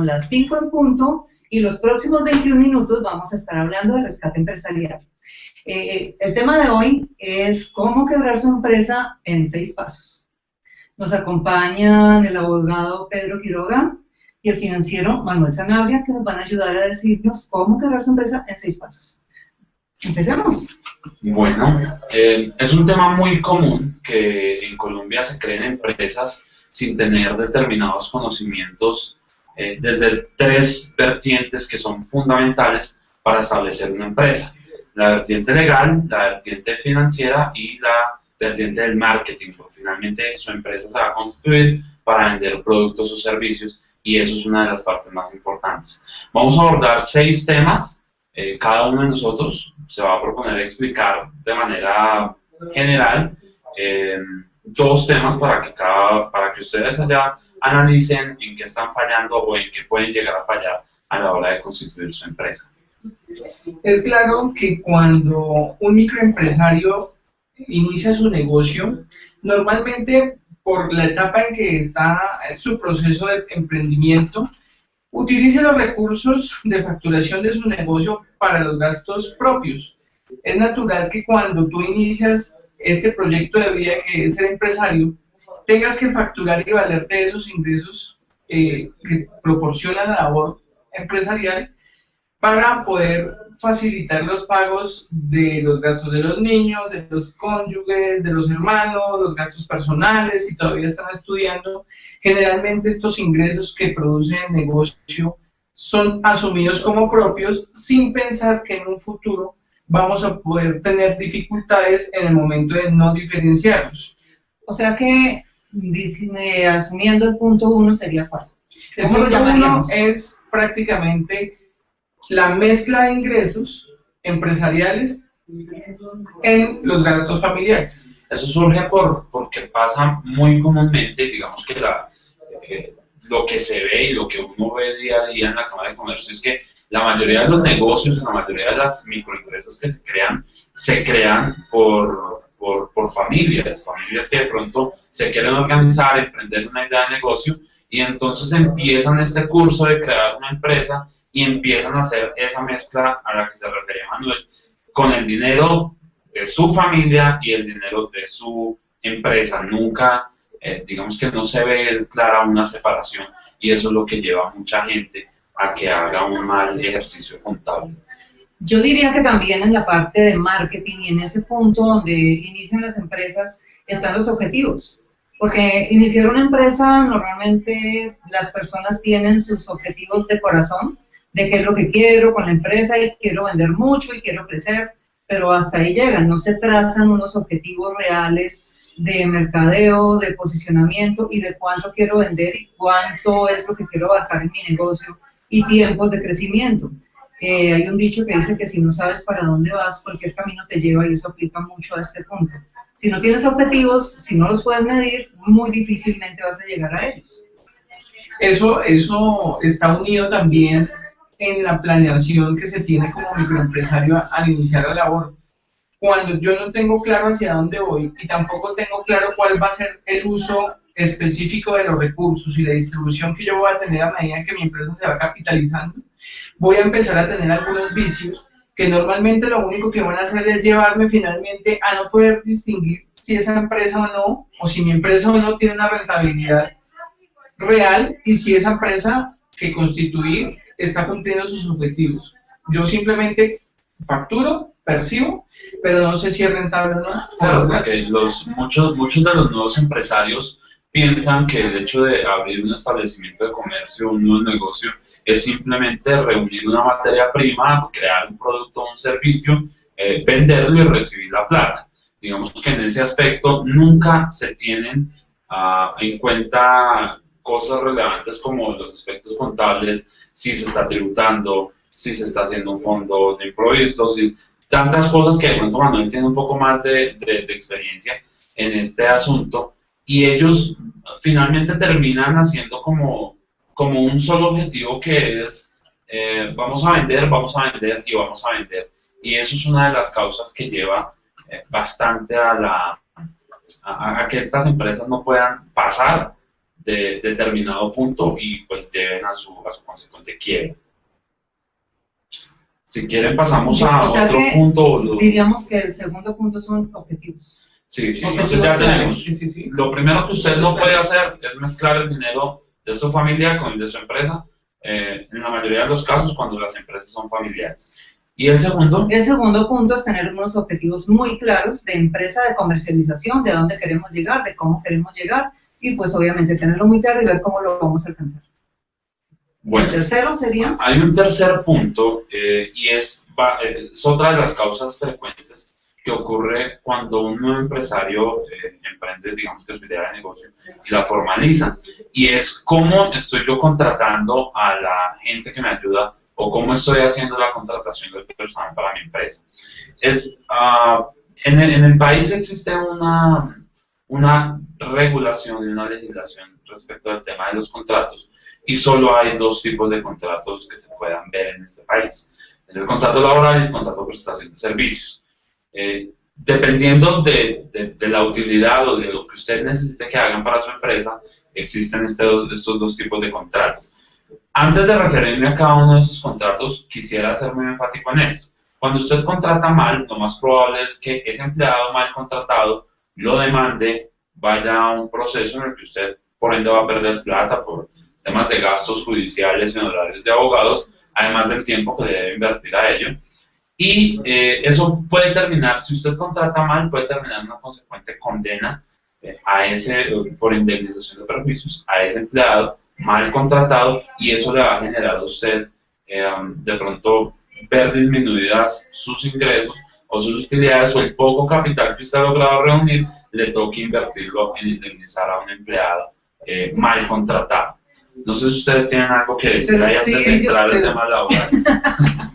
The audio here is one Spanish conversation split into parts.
son las 5 en punto y los próximos 21 minutos vamos a estar hablando de rescate empresarial. El tema de hoy es cómo quebrar su empresa en 6 pasos. Nos acompañan el abogado Pedro Quiroga y el financiero Manuel Sanabria, que nos van a ayudar a decirnos cómo quebrar su empresa en 6 pasos. Empecemos. Bueno, es un tema muy común que en Colombia se creen empresas sin tener determinados conocimientos desde 3 vertientes que son fundamentales para establecer una empresa: la vertiente legal, la vertiente financiera y la vertiente del marketing, porque finalmente su empresa se va a constituir para vender productos o servicios, y eso es una de las partes más importantes. Vamos a abordar 6 temas. Cada uno de nosotros se va a proponer explicar de manera general 2 temas para que ustedes allá analicen en qué están fallando o en qué pueden llegar a fallar a la hora de constituir su empresa. Es claro que cuando un microempresario inicia su negocio, normalmente por la etapa en que está su proceso de emprendimiento, utilice los recursos de facturación de su negocio para los gastos propios. Es natural que cuando tú inicias este proyecto de vida que es ser empresario, tengas que facturar y valerte de esos ingresos que proporciona la labor empresarial para poder facilitar los pagos de los gastos de los niños, de los cónyuges, de los hermanos, los gastos personales, si todavía están estudiando. Generalmente estos ingresos que produce el negocio son asumidos como propios sin pensar que en un futuro vamos a poder tener dificultades en el momento de no diferenciarlos. O sea que, asumiendo el punto 1 sería cuál. El punto 1 es prácticamente la mezcla de ingresos empresariales en los gastos familiares. Eso surge porque pasa muy comúnmente, digamos que lo que se ve y lo que uno ve día a día en la Cámara de Comercio es que la mayoría de los negocios, la mayoría de las microempresas que se crean por familias que de pronto se quieren organizar, emprender una idea de negocio, y entonces empiezan este curso de crear una empresa y empiezan a hacer esa mezcla a la que se refería Manuel, con el dinero de su familia y el dinero de su empresa. Nunca, digamos que no se ve clara una separación, y eso es lo que lleva a mucha gente a que haga un mal ejercicio contable. Yo diría que también en la parte de marketing y en ese punto donde inician las empresas están los objetivos. Porque iniciar una empresa, normalmente las personas tienen sus objetivos de corazón, de qué es lo que quiero con la empresa, y quiero vender mucho y quiero crecer, pero hasta ahí llegan, no se trazan unos objetivos reales de mercadeo, de posicionamiento y de cuánto quiero vender y cuánto es lo que quiero abarcar en mi negocio y tiempos de crecimiento. Hay un dicho que dice que si no sabes para dónde vas, cualquier camino te lleva, y eso aplica mucho a este punto. Si no tienes objetivos, si no los puedes medir, muy difícilmente vas a llegar a ellos. Eso está unido también en la planeación que se tiene como microempresario al iniciar la labor. Cuando yo no tengo claro hacia dónde voy y tampoco tengo claro cuál va a ser el uso específico de los recursos y la distribución que yo voy a tener a medida que mi empresa se va capitalizando, voy a empezar a tener algunos vicios que normalmente lo único que van a hacer es llevarme finalmente a no poder distinguir si esa empresa o no, o si mi empresa o no tiene una rentabilidad real, y si esa empresa que constituí está cumpliendo sus objetivos. Yo simplemente facturo, percibo, pero no sé si es rentable o no. Claro, porque muchos de los nuevos empresarios piensan que el hecho de abrir un establecimiento de comercio, un nuevo negocio, es simplemente reunir una materia prima, crear un producto o un servicio, venderlo y recibir la plata. Digamos que en ese aspecto nunca se tienen en cuenta cosas relevantes como los aspectos contables, si se está tributando, si se está haciendo un fondo de imprevistos, y tantas cosas que de pronto Manuel tiene un poco más de experiencia en este asunto, y ellos finalmente terminan haciendo como un solo objetivo, que es vamos a vender y vamos a vender, y eso es una de las causas que lleva bastante a que estas empresas no puedan pasar de determinado punto y pues lleven a su consecuente quiebra. Si quieren pasamos a otro punto. Diríamos que el segundo punto son objetivos. Sí, entonces ya tenemos. Sí. Lo primero que usted no puede hacer es mezclar el dinero de su familia con el de su empresa, en la mayoría de los casos cuando las empresas son familiares. ¿Y el segundo? El segundo punto es tener unos objetivos muy claros de empresa, de comercialización, de dónde queremos llegar, de cómo queremos llegar, y pues obviamente tenerlo muy claro y ver cómo lo vamos a alcanzar. Bueno, el tercero sería... Hay un tercer punto, y es otra de las causas frecuentes que ocurre cuando un nuevo empresario emprende, digamos que su idea de negocio, y la formaliza. Y es cómo estoy yo contratando a la gente que me ayuda o cómo estoy haciendo la contratación del personal para mi empresa. En el país existe una regulación y una legislación respecto al tema de los contratos, y solo hay dos tipos de contratos que se puedan ver en este país. Es el contrato laboral y el contrato de prestación de servicios. Dependiendo de la utilidad o de lo que usted necesite que hagan para su empresa, existen estos dos tipos de contratos. Antes de referirme a cada uno de esos contratos, quisiera ser muy enfático en esto. Cuando usted contrata mal, lo más probable es que ese empleado mal contratado lo demande, vaya a un proceso en el que usted, por ende, va a perder plata por temas de gastos judiciales y honorarios de abogados, además del tiempo que debe invertir a ello. Y eso puede terminar, si usted contrata mal, puede terminar en una consecuente condena por indemnización de perjuicios a ese empleado mal contratado, y eso le va a generar a usted de pronto ver disminuidas sus ingresos o sus utilidades, o el poco capital que usted ha logrado reunir, le toque invertirlo en indemnizar a un empleado mal contratado. No sé si ustedes tienen algo que decir ahí antes de entrar al tema laboral.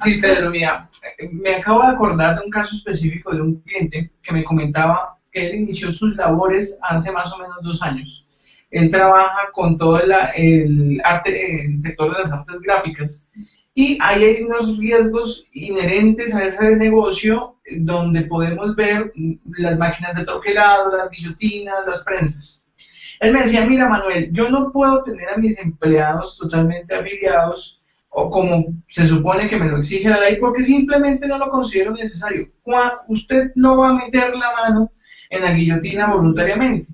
Sí, Pedro, mira, me acabo de acordar de un caso específico de un cliente que me comentaba que él inició sus labores hace más o menos 2 años. Él trabaja con todo el sector de las artes gráficas, y ahí hay unos riesgos inherentes a ese negocio donde podemos ver las máquinas de troquelado, las guillotinas, las prensas. Él me decía, mira Manuel, yo no puedo tener a mis empleados totalmente afiliados o como se supone que me lo exige la ley, porque simplemente no lo considero necesario. Usted no va a meter la mano en la guillotina voluntariamente.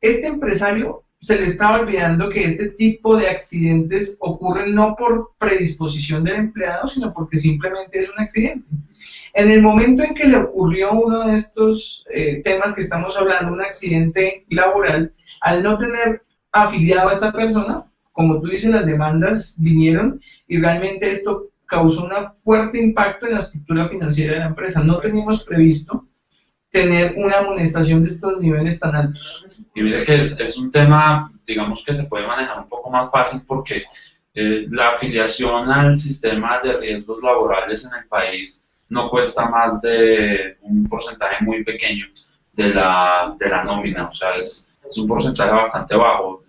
Este empresario se le estaba olvidando que este tipo de accidentes ocurren no por predisposición del empleado, sino porque simplemente es un accidente. En el momento en que le ocurrió uno de estos temas que estamos hablando, un accidente laboral, al no tener afiliado a esta persona, como tú dices, las demandas vinieron y realmente esto causó un fuerte impacto en la estructura financiera de la empresa. No teníamos previsto tener una amonestación de estos niveles tan altos. Y mire que es un tema, digamos, que se puede manejar un poco más fácil porque la afiliación al sistema de riesgos laborales en el país no cuesta más de un porcentaje muy pequeño de la nómina, o sea, es un porcentaje bastante bajo,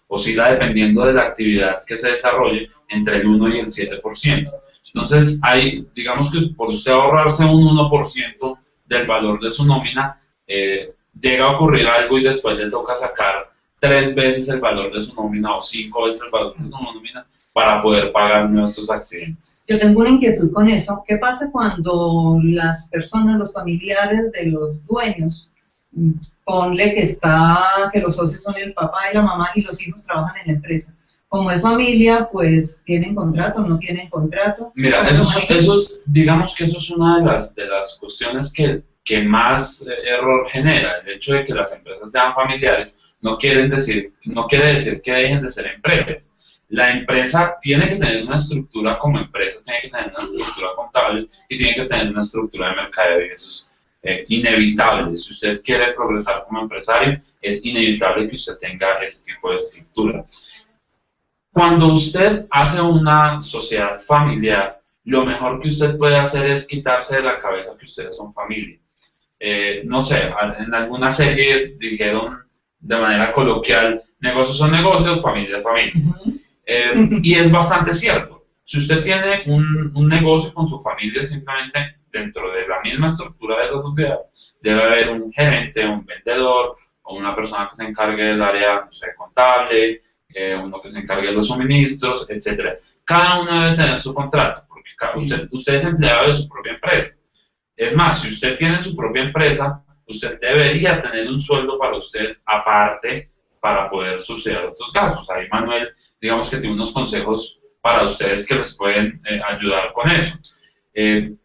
oscila dependiendo de la actividad que se desarrolle entre el 1 y el 7%. Entonces, digamos que por usted ahorrarse un 1% del valor de su nómina, llega a ocurrir algo y después le toca sacar 3 veces el valor de su nómina o 5 veces el valor de su nómina para poder pagar nuestros accidentes. Yo tengo una inquietud con eso. ¿Qué pasa cuando las personas, los familiares de los dueños, ponle que los socios son el papá y la mamá y los hijos trabajan en la empresa? Como es familia, pues tienen contrato, no tienen contrato. Mira, digamos que eso es una de las cuestiones que más error genera. El hecho de que las empresas sean familiares no quiere decir que dejen de ser empresas. La empresa tiene que tener una estructura como empresa, tiene que tener una estructura contable y tiene que tener una estructura de mercadeo, y eso es inevitable. Si usted quiere progresar como empresario, es inevitable que usted tenga ese tipo de estructura. Cuando usted hace una sociedad familiar, lo mejor que usted puede hacer es quitarse de la cabeza que ustedes son familia. No sé, en alguna serie dijeron de manera coloquial, negocios son negocios, familia es familia. Y es bastante cierto. Si usted tiene un negocio con su familia, simplemente dentro de la misma estructura de esa sociedad, debe haber un gerente, un vendedor, o una persona que se encargue del área, no sé, contable, uno que se encargue de los suministros, etcétera. Cada uno debe tener su contrato, porque usted es empleado de su propia empresa. Es más, si usted tiene su propia empresa, usted debería tener un sueldo para usted aparte para poder subsidiar otros gastos. Ahí Manuel, digamos que tiene unos consejos para ustedes que les pueden ayudar con eso.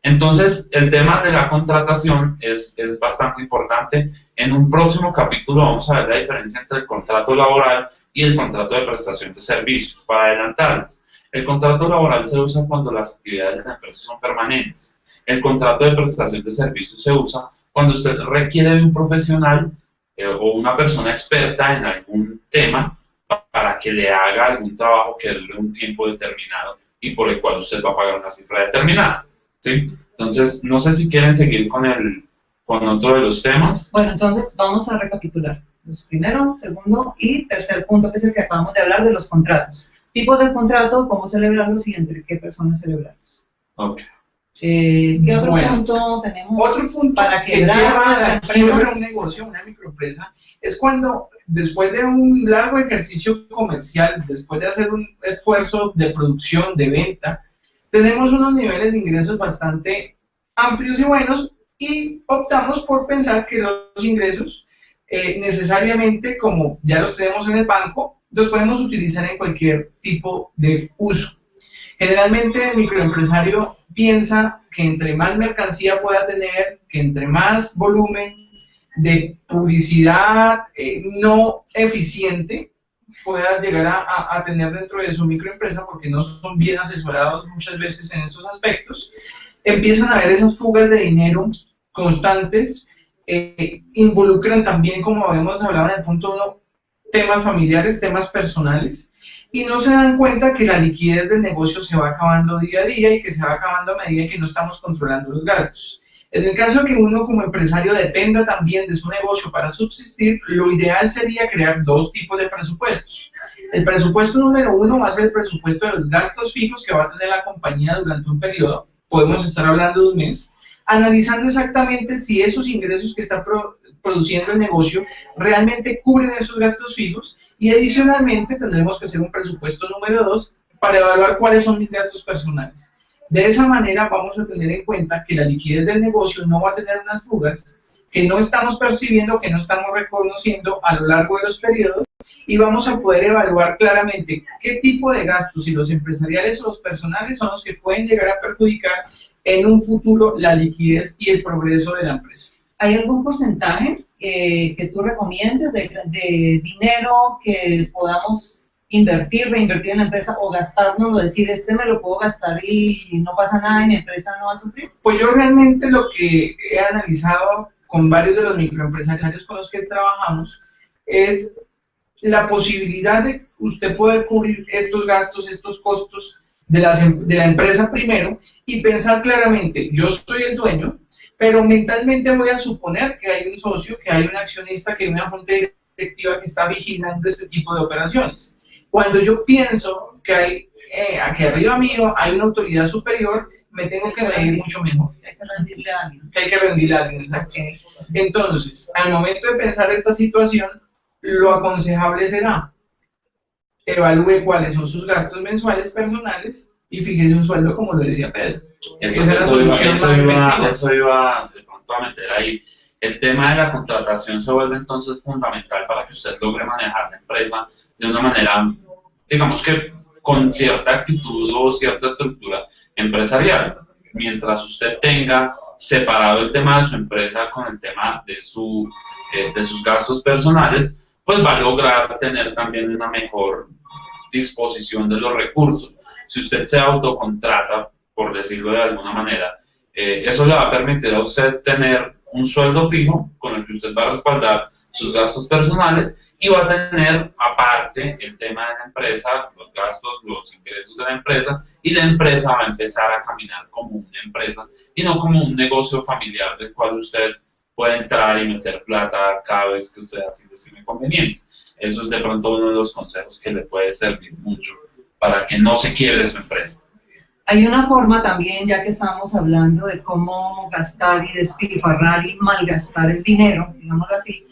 Entonces, el tema de la contratación es bastante importante. En un próximo capítulo vamos a ver la diferencia entre el contrato laboral y el contrato de prestación de servicios. Para adelantarles, el contrato laboral se usa cuando las actividades de la empresa son permanentes. El contrato de prestación de servicios se usa cuando usted requiere de un profesional o una persona experta en algún tema para que le haga algún trabajo que dure un tiempo determinado y por el cual usted va a pagar una cifra determinada. ¿Sí? Entonces, no sé si quieren seguir con otro de los temas. Bueno, entonces vamos a recapitular. Los primero, segundo y tercer punto, que es el que acabamos de hablar de los contratos. Tipos de contrato, cómo celebrarlos y entre qué personas celebrarlos. Ok. ¿Qué otro punto tenemos? Otro punto para que lleva a la empresa? quiebra un negocio, una microempresa, es cuando después de un largo ejercicio comercial, después de hacer un esfuerzo de producción, de venta, tenemos unos niveles de ingresos bastante amplios y buenos y optamos por pensar que los ingresos necesariamente, como ya los tenemos en el banco, los podemos utilizar en cualquier tipo de uso. Generalmente el microempresario piensa que entre más mercancía pueda tener, que entre más volumen de publicidad no eficiente pueda llegar a tener dentro de su microempresa, porque no son bien asesorados muchas veces en estos aspectos, empiezan a haber esas fugas de dinero constantes, involucran también, como habíamos hablado en el punto 1, temas familiares, temas personales, y no se dan cuenta que la liquidez del negocio se va acabando día a día y que se va acabando a medida que no estamos controlando los gastos. En el caso de que uno como empresario dependa también de su negocio para subsistir, lo ideal sería crear dos tipos de presupuestos. El presupuesto número 1 va a ser el presupuesto de los gastos fijos que va a tener la compañía durante un periodo, podemos estar hablando de un mes, analizando exactamente si esos ingresos que está produciendo el negocio realmente cubren esos gastos fijos, y adicionalmente tendremos que hacer un presupuesto número 2 para evaluar cuáles son mis gastos personales. De esa manera vamos a tener en cuenta que la liquidez del negocio no va a tener unas fugas que no estamos percibiendo, que no estamos reconociendo a lo largo de los periodos, y vamos a poder evaluar claramente qué tipo de gastos, si los empresariales o los personales, son los que pueden llegar a perjudicar en un futuro la liquidez y el progreso de la empresa. ¿Hay algún porcentaje que tú recomiendes de dinero que podamos reinvertir en la empresa o gastárnoslo, decir, me lo puedo gastar y no pasa nada y mi empresa no va a sufrir? Pues yo realmente lo que he analizado con varios de los microempresarios con los que trabajamos es la posibilidad de usted poder cubrir estos gastos, estos costos de la empresa primero y pensar claramente, yo soy el dueño, pero mentalmente voy a suponer que hay un socio, que hay un accionista, que hay una junta directiva que está vigilando este tipo de operaciones. Cuando yo pienso que hay aquí arriba mío hay una autoridad superior, me tengo que medir mucho mejor. Hay que rendirle a alguien. Que hay que rendirle a alguien, exacto. Okay. Entonces, al momento de pensar esta situación, lo aconsejable será evalúe cuáles son sus gastos mensuales personales y fíjese un sueldo, como lo decía Pedro. Eso iba de pronto a meter ahí. El tema de la contratación se vuelve entonces fundamental para que usted logre manejar la empresa de una manera, digamos que con cierta actitud o cierta estructura empresarial. Mientras usted tenga separado el tema de su empresa con el tema de sus gastos personales, pues va a lograr tener también una mejor disposición de los recursos. Si usted se autocontrata, por decirlo de alguna manera, eso le va a permitir a usted tener un sueldo fijo con el que usted va a respaldar sus gastos personales y va a tener aparte el tema de la empresa, los gastos, los ingresos de la empresa, y la empresa va a empezar a caminar como una empresa y no como un negocio familiar del cual usted puede entrar y meter plata cada vez que usted así lo estime conveniente. Eso es de pronto uno de los consejos que le puede servir mucho para que no se quiebre su empresa. Hay una forma también, ya que estamos hablando de cómo gastar y despilfarrar y malgastar el dinero, digámoslo así,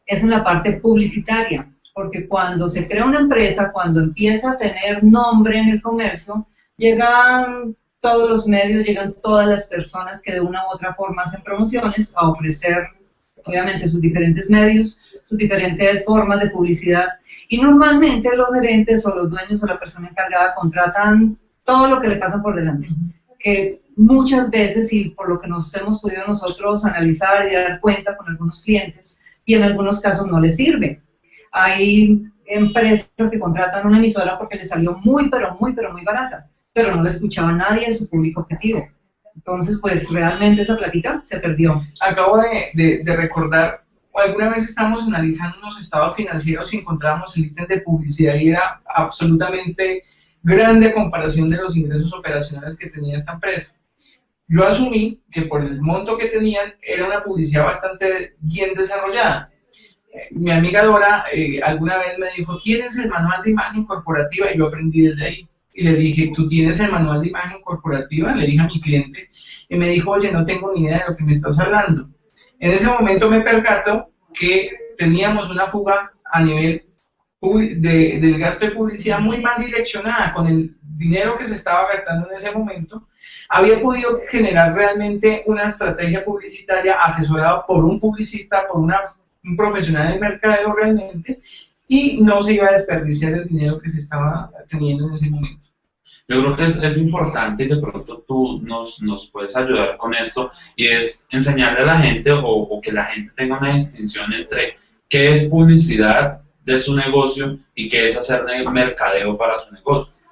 es en la parte publicitaria, porque cuando se crea una empresa, cuando empieza a tener nombre en el comercio, llegan todos los medios, llegan todas las personas que de una u otra forma hacen promociones a ofrecer, obviamente, sus diferentes medios, sus diferentes formas de publicidad, y normalmente los gerentes o los dueños o la persona encargada contratan todo lo que le pasa por delante, que muchas veces, y por lo que nos hemos podido nosotros analizar y dar cuenta con algunos clientes, y en algunos casos no les sirve. Hay empresas que contratan una emisora porque les salió muy barata, pero no le escuchaba a nadie en su público objetivo. Entonces, pues realmente esa plática se perdió. Acabo de recordar, alguna vez estábamos analizando unos estados financieros y encontrábamos el ítem de publicidad y era absolutamente grande a comparación de los ingresos operacionales que tenía esta empresa. Yo asumí que por el monto que tenían era una publicidad bastante bien desarrollada. Mi amiga Dora alguna vez me dijo, ¿tienes el manual de imagen corporativa? Y yo aprendí desde ahí. Y le dije, ¿tú tienes el manual de imagen corporativa? Le dije a mi cliente. Y me dijo, oye, no tengo ni idea de lo que me estás hablando. En ese momento me percato que teníamos una fuga a nivel del gasto de publicidad muy mal direccionada. Con el dinero que se estaba gastando en ese momento, había podido generar realmente una estrategia publicitaria asesorada por un publicista, por un profesional del mercadeo realmente, y no se iba a desperdiciar el dinero que se estaba teniendo en ese momento. Yo creo que es importante y de pronto tú nos puedes ayudar con esto, y es enseñarle a la gente o que la gente tenga una distinción entre qué es publicidad de su negocio y qué es hacer mercadeo para su negocio.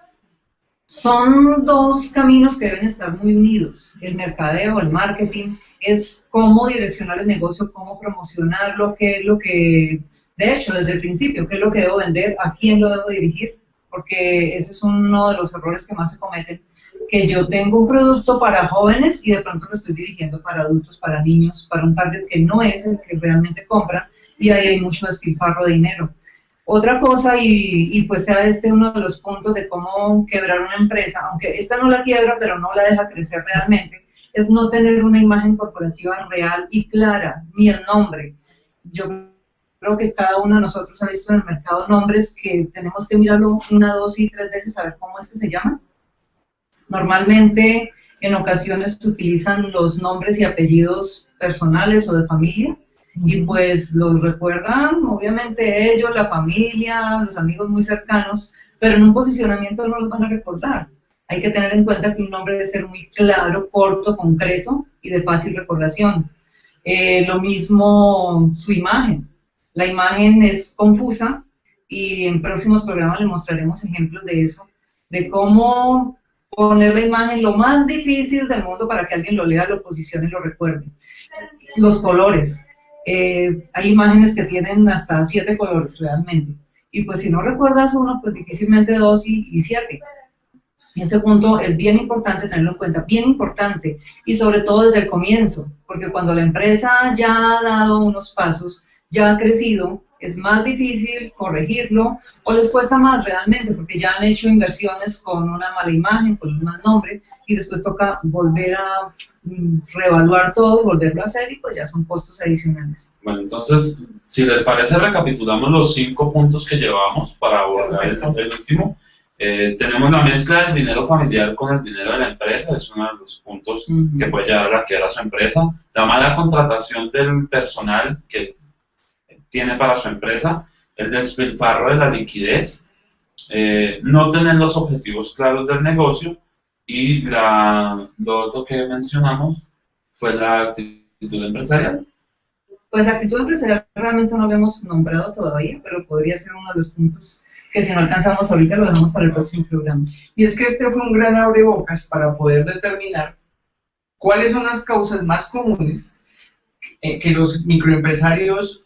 Son dos caminos que deben estar muy unidos. El mercadeo, el marketing, es cómo direccionar el negocio, cómo promocionarlo, qué es lo que, de hecho, desde el principio, qué es lo que debo vender, a quién lo debo dirigir, porque ese es uno de los errores que más se cometen, que yo tengo un producto para jóvenes y de pronto lo estoy dirigiendo para adultos, para niños, para un target que no es el que realmente compra, y ahí hay mucho despilfarro de dinero. Otra cosa, y pues sea este uno de los puntos de cómo quebrar una empresa, aunque esta no la quiebra, pero no la deja crecer realmente, es no tener una imagen corporativa real y clara, ni el nombre. Yo creo que cada uno de nosotros ha visto en el mercado nombres que tenemos que mirarlo 1, 2 y 3 veces a ver cómo es que se llaman. Normalmente, en ocasiones se utilizan los nombres y apellidos personales o de familia, y pues los recuerdan obviamente ellos, la familia, los amigos muy cercanos, pero en un posicionamiento no los van a recordar. Hay que tener en cuenta que un nombre debe ser muy claro, corto, concreto y de fácil recordación. Lo mismo su imagen. La imagen es confusa y en próximos programas les mostraremos ejemplos de eso, de cómo poner la imagen lo más difícil del mundo para que alguien lo lea, lo posicione y lo recuerde. Los colores. Hay imágenes que tienen hasta 7 colores realmente, y pues si no recuerdas uno, pues difícilmente 2 y 7. Y ese punto es bien importante tenerlo en cuenta, bien importante, y sobre todo desde el comienzo, porque cuando la empresa ya ha dado unos pasos, ya ha crecido, es más difícil corregirlo, o les cuesta más realmente, porque ya han hecho inversiones con una mala imagen, con un mal nombre, y después toca volver a reevaluar todo, volverlo a hacer, y pues ya son costos adicionales. Bueno, entonces, si les parece, recapitulamos los 5 puntos que llevamos para abordar el último. Tenemos la mezcla del dinero familiar con el dinero de la empresa, es uno de los puntos que puede llevar a la quiebra a su empresa. La mala contratación del personal que tiene para su empresa, el despilfarro de la liquidez, no tener los objetivos claros del negocio, y lo otro que mencionamos fue la actitud empresarial. Pues la actitud empresarial realmente no lo hemos nombrado todavía, pero podría ser uno de los puntos que si no alcanzamos ahorita lo dejamos para el próximo programa. Y es que este fue un gran abrebocas para poder determinar cuáles son las causas más comunes que los microempresarios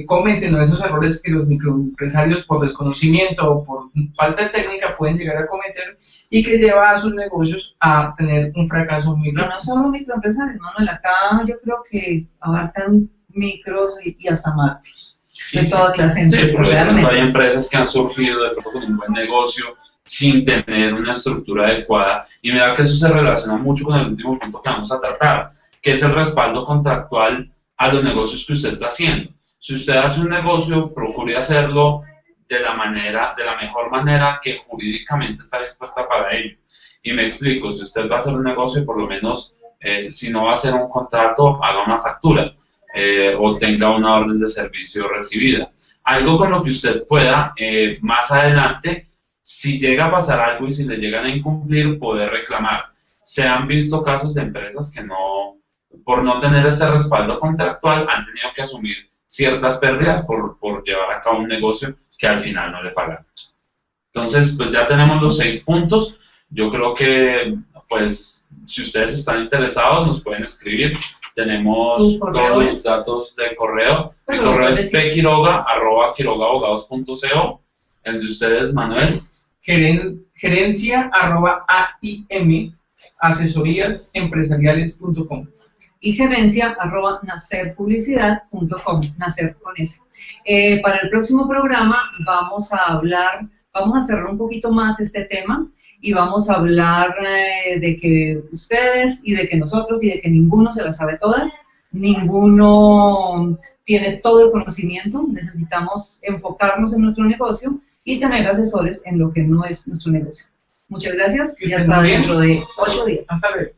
cometen, o esos errores que los microempresarios por desconocimiento o por falta de técnica pueden llegar a cometer, y que lleva a sus negocios a tener un fracaso muy grande. No solo microempresarios, Manuel, acá yo creo que abarcan micros y hasta macros, de toda clase de empresas. Sí, porque de pronto hay empresas que han surgido de pronto con un buen negocio sin tener una estructura adecuada, y mira que eso se relaciona mucho con el último punto que vamos a tratar, que es el respaldo contractual a los negocios que usted está haciendo. Si usted hace un negocio, procure hacerlo de la mejor manera que jurídicamente está dispuesta para ello. Y me explico, si usted va a hacer un negocio, por lo menos, si no va a hacer un contrato, haga una factura o tenga una orden de servicio recibida. Algo con lo que usted pueda, más adelante, si llega a pasar algo y si le llegan a incumplir, poder reclamar. Se han visto casos de empresas que no, por no tener este respaldo contractual, han tenido que asumir ciertas pérdidas por llevar a cabo un negocio que al final no le pagaron. Entonces, pues ya tenemos los 6 puntos. Yo creo que, pues, si ustedes están interesados, nos pueden escribir. Tenemos todos los datos de correo. Mi correo es pquiroga@quirogabogados.co. El de ustedes, Manuel. gerencia@aim.asesoríasempresariales.com y gerencia@nacerpublicidad.com, nacer con S. Para el próximo programa vamos a cerrar un poquito más este tema y vamos a hablar de que ustedes y de que nosotros y de que ninguno se las sabe todas, ninguno tiene todo el conocimiento, necesitamos enfocarnos en nuestro negocio y tener asesores en lo que no es nuestro negocio. Muchas gracias y hasta dentro de 8 días. Hasta luego.